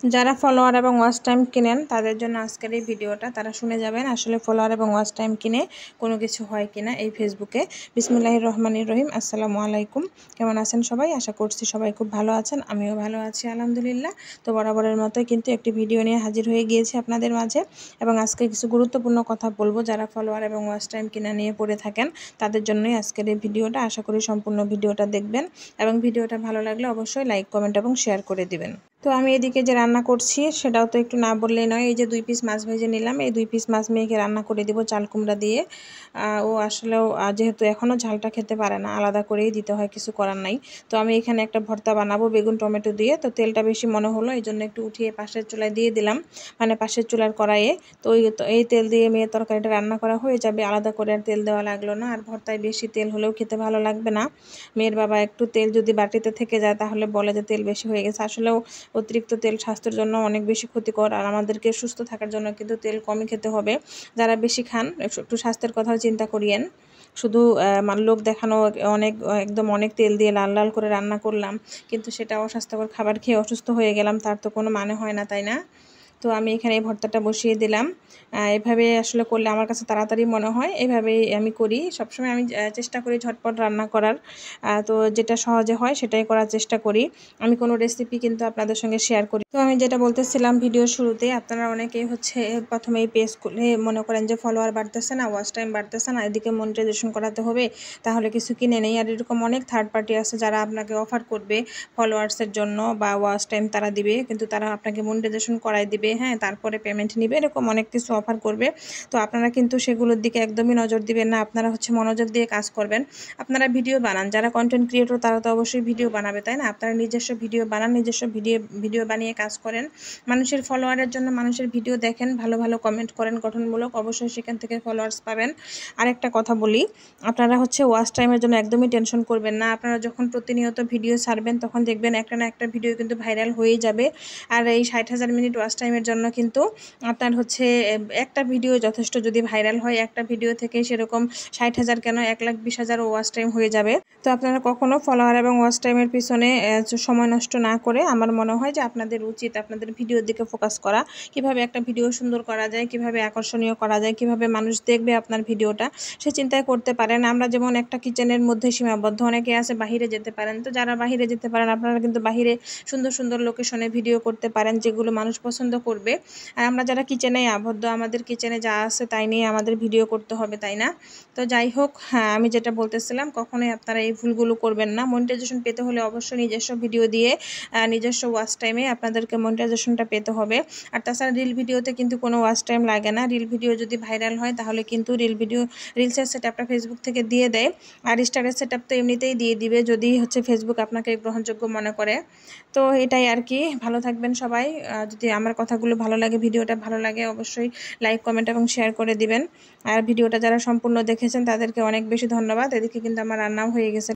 যারা ফলোয়ার এবং watch time কিনেন তাদের জন্য আজকের এই ভিডিওটা। তারা শুনে যাবেন আসলে ফলোয়ার এবং ওয়াচ টাইম কিনে কোনো কিছু হয় কিনা এই ফেসবুকে। বিসমিল্লাহির রহমানির রহিম। আসসালামু আলাইকুম। কেমন আছেন সবাই? আশা করছি সবাই খুব ভালো আছেন, আমিও ভালো আছি আলহামদুলিল্লাহ। তো বরাবরের মতোই কিন্তু একটি ভিডিও নিয়ে হাজির হয়ে গিয়েছি আপনাদের মাঝে, এবং আজকে কিছু গুরুত্বপূর্ণ কথা বলবো। যারা ফলোয়ার এবং ওয়াচ টাইম কিনা নিয়ে পড়ে থাকেন তাদের জন্যই আজকের এই ভিডিওটা। আশা করি সম্পূর্ণ ভিডিওটা দেখবেন এবং ভিডিওটা ভালো লাগলে অবশ্যই লাইক, কমেন্ট এবং শেয়ার করে দিবেন। তো আমি এদিকে যে রান্না করছি সেটাও তো একটু না বললেই নয়। এই যে 2 পিস মাছ ভেজে নিলাম, এই 2 পিস মাছ মেয়েকে রান্না করে দিব চাল কুমড়া দিয়ে। ও আসলেও যেহেতু এখনও ঝালটা খেতে পারে না, আলাদা করেই দিতে হয়, কিছু করার নাই। তো আমি এখানে একটা ভর্তা বানাবো বেগুন টমেটো দিয়ে। তো তেলটা বেশি মনে হলো, এই জন্য একটু উঠিয়ে পাশের চুলায় দিয়ে দিলাম, মানে পাশের চুলার কড়াইয়ে। তো এই তেল দিয়ে মেয়ের তরকারিটা রান্না করা হয়ে যাবে, আলাদা করে আর তেল দেওয়া লাগলো না। আর ভর্তায় বেশি তেল হলেও খেতে ভালো লাগবে না। মেয়ের বাবা একটু তেল যদি বাটিতে থেকে যায় তাহলে বলে যে তেল বেশি হয়ে গেছে। আসলেও অতিরিক্ত তেল স্বাস্থ্যের জন্য অনেক বেশি ক্ষতিকর, আর আমাদেরকে সুস্থ থাকার জন্য কিন্তু তেল কমই খেতে হবে। যারা বেশি খান একটু স্বাস্থ্যের কথাও চিন্তা করিয়েন। শুধু লোক দেখানো একদম অনেক তেল দিয়ে লাল লাল করে রান্না করলাম, কিন্তু সেটা অস্বাস্থ্যকর খাবার খেয়ে অসুস্থ হয়ে গেলাম, তার তো কোনো মানে হয় না, তাই না? তো আমি এখানে এই ভর্তাটা বসিয়ে দিলাম। এভাবে আসলে করলে আমার কাছে তাড়াতাড়ি মনে হয়, এভাবেই আমি করি সবসময়। আমি চেষ্টা করি ঝটপট রান্না করার। তো যেটা সহজে হয় সেটাই করার চেষ্টা করি। আমি কোনো রেসিপি কিন্তু আপনাদের সঙ্গে শেয়ার করি। তো আমি যেটা বলতেছিলাম ভিডিওর শুরুতে, আপনারা অনেকেই প্রথমে এই পেজ খুলে মনে করেন যে ফলোয়ার বাড়তেছে না, ওয়াচ টাইম বাড়তেছে না, এদিকে মনিটাইজেশন করাতে হবে, তাহলে কিছু কিনে নেই। আর এরকম অনেক থার্ড পার্টি আছে যারা আপনাকে অফার করবে ফলোয়ার্সের জন্য বা ওয়াচ টাইম তারা দিবে, কিন্তু তারা আপনাকে মনিটাইজেশন করাই দিবে, হ্যাঁ, তারপরে পেমেন্ট নিবে, এরকম অনেক কিছু অফার করবে। তো আপনারা কিন্তু সেগুলোর দিকে একদমই নজর দিবেন না। আপনারা মনোযোগ দিয়ে কাজ করবেন। আপনারা ভিডিও বানান, যারা কন্টেন্ট ক্রিয়েটর তারা তো অবশ্যই ভিডিও বানাবে, তাই না? আপনারা নিজস্ব ভিডিও বানান, নিজস্ব ভিডিও বানিয়ে কাজ করেন। মানুষের ফলোয়ারের জন্য মানুষের ভিডিও দেখেন, ভালো ভালো কমেন্ট করেন গঠনমূলক, অবশ্যই সেখান থেকে ফলোয়ার্স পাবেন। আরেকটা কথা বলি, আপনারা ওয়াচ টাইমের জন্য একদমই টেনশন করবেন না। আপনারা যখন প্রতিনিয়ত ভিডিও ছাড়বেন তখন দেখবেন একটা না একটা ভিডিও কিন্তু ভাইরাল হয়েই যাবে। আর এই 60,000 মিনিট ওয়াচ টাইমের জন্য কিন্তু আপনার একটা ভিডিও যথেষ্ট। যদি ভাইরাল হয় একটা ভিডিও থেকে সেরকম 60,000 কেন 1,20,000 ওয়াচ টাইম হয়ে যাবে। তো আপনারা কখনো ফলোয়ার এবং ওয়াচ টাইমের পিছনে সময় নষ্ট না করে, আমার মনে হয় যে আপনাদের উচিত আপনাদের ভিডিওর দিকে ফোকাস করা। কিভাবে একটা ভিডিও সুন্দর করা যায়, কিভাবে আকর্ষণীয় করা যায়, কিভাবে মানুষ দেখবে আপনার ভিডিওটা, সে চিন্তায় করতে পারেন। আমরা যেমন একটা কিচেনের মধ্যে সীমাবদ্ধ, অনেকে আছে বাহিরে যেতে পারেন। তো যারা বাহিরে যেতে পারেন আপনারা কিন্তু বাহিরে সুন্দর সুন্দর লোকেশনে ভিডিও করতে পারেন, যেগুলো মানুষ পছন্দ করবে। আর আমরা যারা কিচেনে আবদ্ধ, আমাদের কিচেনে যা আছে তাই নিয়ে আমাদের ভিডিও করতে হবে, তাই না? তো যাই হোক, হ্যাঁ, আমি যেটা বলতেছিলাম, কখনোই আপনারা এই ভুলগুলো করবেন না। মনিটাইজেশন পেতে হলে অবশ্যই নিজস্ব ভিডিও দিয়ে নিজস্ব ওয়াচ টাইমে আপনাদেরকে মনিটাইজেশনটা পেতে হবে। আর তাছাড়া রিল ভিডিওতে কিন্তু কোনো ওয়াচ টাইম লাগে না। রিল ভিডিও যদি ভাইরাল হয় তাহলে কিন্তু রিলসের সেটআপটা ফেসবুক থেকে দিয়ে দেয়, আর স্টারের সেটআপ তো এমনিতেই দিয়ে দিবে যদি ফেসবুক আপনাকে গ্রহণযোগ্য মনে করে। তো এটাই আর কি। ভালো থাকবেন সবাই। যদি আমার কথাগুলো ভালো লাগে, ভিডিওটা ভালো লাগে, অবশ্যই লাইক, কমেন্ট এবং শেয়ার করে দিবেন। আর ভিডিওটা যারা সম্পূর্ণ দেখেছেন তাদেরকে অনেক বেশি ধন্যবাদ। এদিকে কিন্তু আমার রান্নাও হয়ে গেছে।